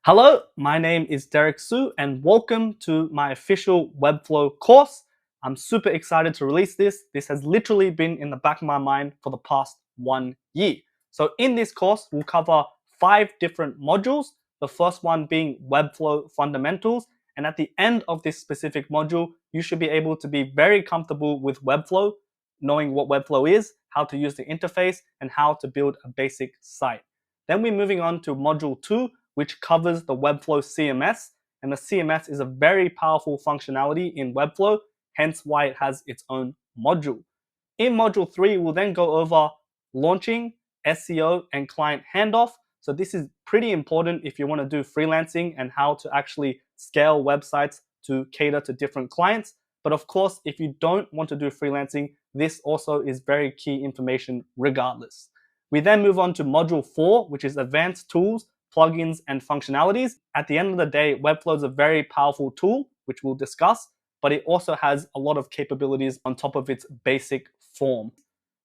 Hello, my name is Derek Su and welcome to my official Webflow course. I'm super excited to release this. This has literally been in the back of my mind for the past 1 year. So in this course, we'll cover 5 different modules. The first one being Webflow fundamentals. And at the end of this specific module, you should be able to be very comfortable with Webflow, knowing what Webflow is, how to use the interface, and how to build a basic site. Then we're moving on to module 2, which covers the Webflow CMS. And the CMS is a very powerful functionality in Webflow, hence why it has its own module. In module 3, we'll then go over launching, SEO, and client handoff. So this is pretty important if you want to do freelancing and how to actually scale websites to cater to different clients. But of course, if you don't want to do freelancing, this also is very key information regardless. We then move on to module 4, which is advanced tools, plugins, and functionalities. At the end of the day, Webflow is a very powerful tool, which we'll discuss, but it also has a lot of capabilities on top of its basic form.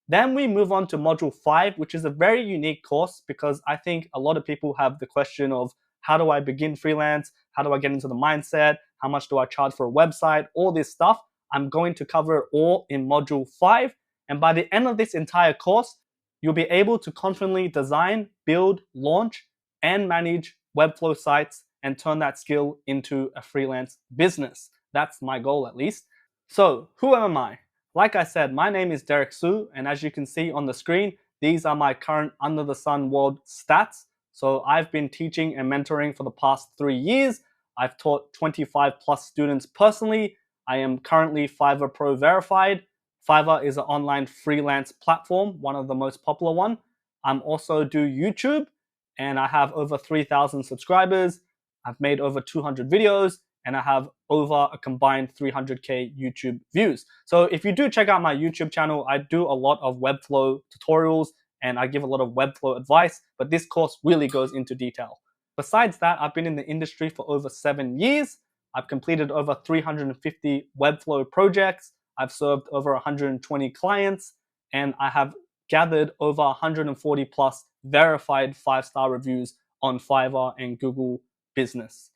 Then we move on to module 5, which is a very unique course because I think a lot of people have the question of how do I begin freelance? How do I get into the mindset? How much do I charge for a website? All this stuff. I'm going to cover it all in module 5. And by the end of this entire course, you'll be able to confidently design, build, launch, and manage Webflow sites and turn that skill into a freelance business. That's my goal, at least. So who am I? Like I said, my name is Derek Su, and as you can see on the screen, these are my current under the sun world stats. So I've been teaching and mentoring for the past 3 years. I've taught 25 plus students personally. I am currently Fiverr Pro verified. Fiverr is an online freelance platform, one of the most popular one. I'm also do YouTube, and I have over 3,000 subscribers. I've made over 200 videos, and I have over a combined 300k YouTube views. So if you do check out my YouTube channel, I do a lot of Webflow tutorials and I give a lot of Webflow advice, but this course really goes into detail. Besides that, I've been in the industry for over 7 years. I've completed over 350 Webflow projects. I've served over 120 clients, and I have gathered over 140 plus verified 5-star reviews on Fiverr and Google Business.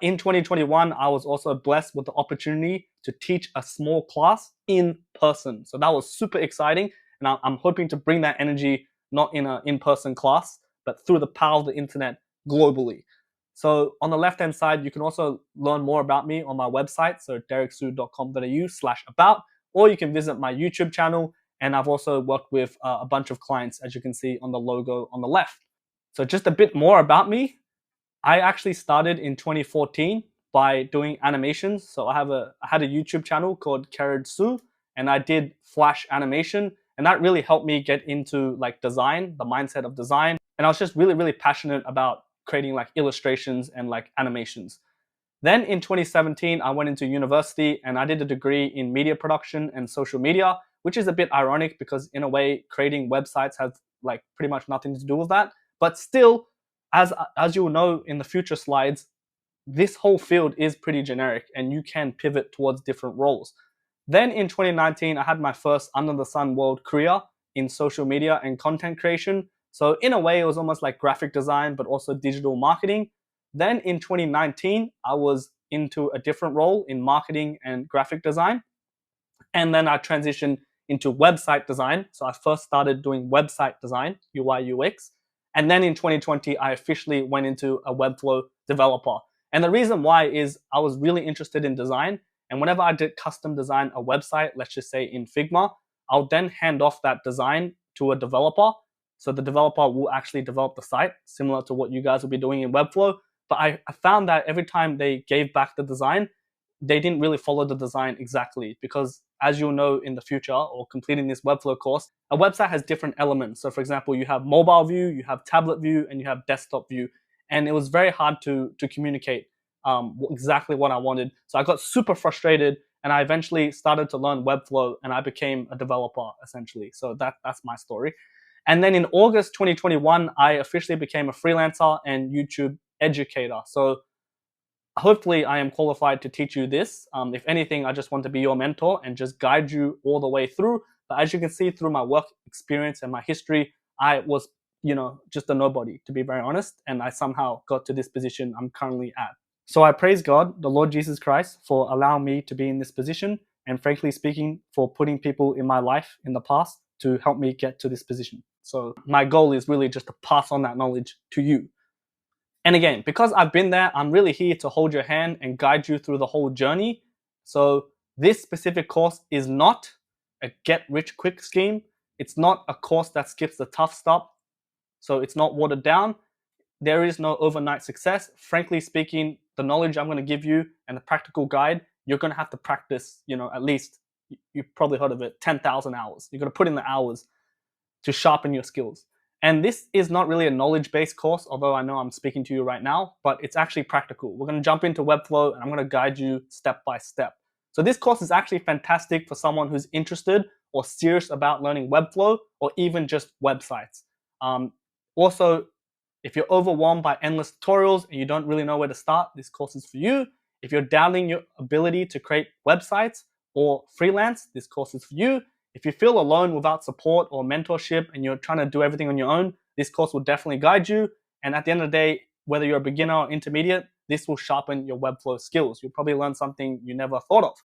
In 2021, I was also blessed with the opportunity to teach a small class in person. So that was super exciting. And I'm hoping to bring that energy, not in an in-person class, but through the power of the internet globally. So on the left-hand side, you can also learn more about me on my website, so dereksu.com.au/about, or you can visit my YouTube channel. And I've also worked with a bunch of clients, as you can see on the logo on the left. So just a bit more about me. I actually started in 2014 by doing animations. So I had a YouTube channel called Carrot Su, and I did Flash animation, and that really helped me get into like design, the mindset of design. And I was just really passionate about creating like illustrations and like animations. Then in 2017, I went into university and I did a degree in media production and social media, which is a bit ironic because in a way, creating websites has like pretty much nothing to do with that. But still, as you will know in the future slides, this whole field is pretty generic and you can pivot towards different roles. Then in 2019, I had my first under the sun world career in social media and content creation. So in a way, it was almost like graphic design, but also digital marketing. Then in 2019, I was into a different role in marketing and graphic design. And then I transitioned into website design. So I first started doing website design, UI, UX. And then in 2020, I officially went into a Webflow developer. And the reason why is I was really interested in design. And whenever I did custom design a website, let's just say in Figma, I'll then hand off that design to a developer. So the developer will actually develop the site, similar to what you guys will be doing in Webflow. But I found that every time they gave back the design, they didn't really follow the design exactly because, as you'll know in the future or completing this Webflow course, a website has different elements. So for example, you have mobile view, you have tablet view, and you have desktop view. And it was very hard to communicate exactly what I wanted. So I got super frustrated and I eventually started to learn Webflow and I became a developer essentially. So that's my story. And then in August 2021, I officially became a freelancer and YouTube educator. So hopefully I am qualified to teach you this. If anything, I just want to be your mentor and just guide you all the way through. But as you can see through my work experience and my history, I was just a nobody, to be very honest. And I somehow got to this position I'm currently at. So I praise God, the Lord Jesus Christ, for allowing me to be in this position, and frankly speaking, for putting people in my life in the past to help me get to this position. So my goal is really just to pass on that knowledge to you. And again, because I've been there, I'm really here to hold your hand and guide you through the whole journey. So this specific course is not a get-rich-quick scheme. It's not a course that skips the tough stuff. So it's not watered down. There is no overnight success. Frankly speaking, the knowledge I'm going to give you and the practical guide, you're going to have to practice, at least, you've probably heard of it, 10,000 hours. You're going to put in the hours to sharpen your skills. And this is not really a knowledge-based course, although I know I'm speaking to you right now, but it's actually practical. We're going to jump into Webflow and I'm going to guide you step by step. So this course is actually fantastic for someone who's interested or serious about learning Webflow or even just websites. Also, if you're overwhelmed by endless tutorials and you don't really know where to start, this course is for you. If you're doubting your ability to create websites or freelance, this course is for you. If you feel alone without support or mentorship and you're trying to do everything on your own, this course will definitely guide you. And at the end of the day, whether you're a beginner or intermediate, this will sharpen your Webflow skills. You'll probably learn something you never thought of.